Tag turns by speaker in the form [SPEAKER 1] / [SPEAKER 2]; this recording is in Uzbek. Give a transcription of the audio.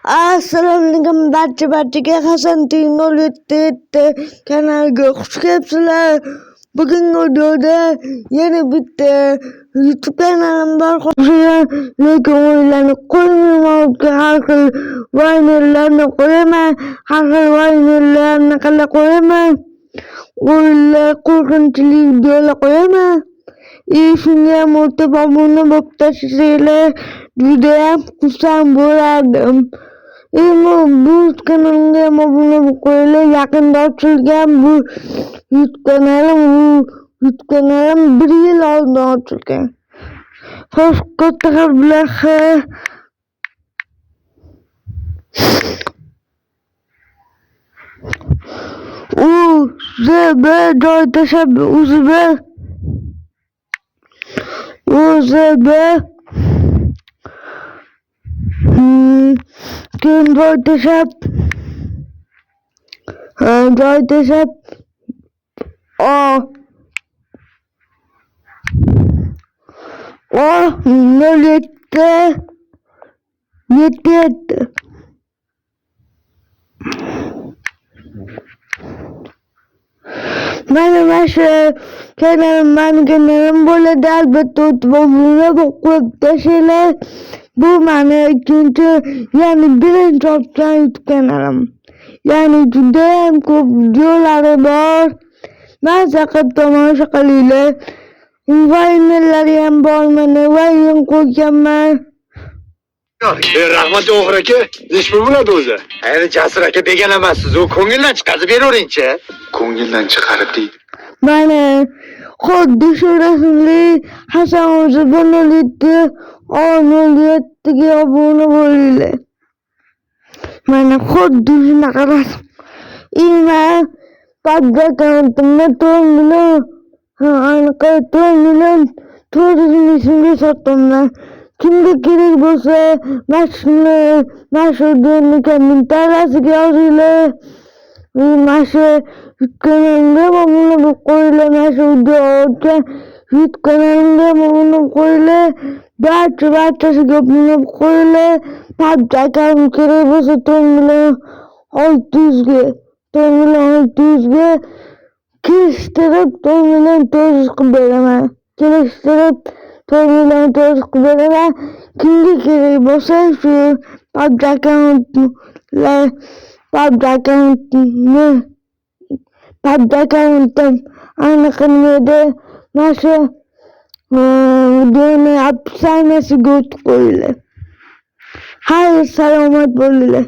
[SPEAKER 1] Assalamualaikum barcha Hasan Tinolit'te kanalga xush kelibsizlar. Bugungi videoda yana bitta YouTube kanalim bor. Lekin o'yinlarni qo'ymayman, har xil vaynerlarni qo'yaman, har xil vaynerlarni qilib qo'yaman. O'yinlar qo'rqinchli videolar qo'yaman. Shunga ham o'tib obuna bo'lib tashlanglar. Juda ham xursand bo'lardim. Bu kanalimga obuna bo'lib qo'yinglar. Yaqinda ochilgan bu YouTube kanalim 1 yil oldin ochilgan. Xo'sh, katta harflar UZB joy tashabbus UZB keyin joy tashabbus yetti. Mana shu kanalim bo'ladi. Albatta o'tib obuna bo'lib tashlanglar. Bu mani ikkinchi, ya'ni birinchi ochgan YouTube kanalim. Ya'ni juda ham ko'p videolari bor. Maza qilib tomosha qilinglar. Vaynerlari ham bor, mana vayn qo'yganman.
[SPEAKER 2] Rahmat Javohir aka, ish bo'ladi o'zi. Endi Jasur aka degan emassiz, u ko'ngildan chiqarib beravering-chi. Ko'ngildan chiqarib deydi.
[SPEAKER 1] Mana xuddi shu rasmli Hasan o'zi 07ga obuna bo'linglar. Mana xuddi shunaqa rasm. Men PUBG akkauntimda 4 million, aniq 4 million 400 ming so'mga sotdim. Kimga kerak bo'lsa, mana shu videoni kommentariyasiga yozinglar. Mana shu kanalimga obuna bo'lib qo'yinglar. Mana shu videoga YouTube kanalimga obuna bo'lib qo'yinglar. Barchasiga obuna bo'lib qo'yinglar. PUBG akkauntim kerak bo'lsa 4 million 600 ga kelishtirib 4 million 400 qilib beraman. Kimga kerak bo'lsa shu PUBG akkauntim aniqligida mana shu videoni opsiyasiga o'tib qo'yinglar. Xayr, salomat bo'linglar.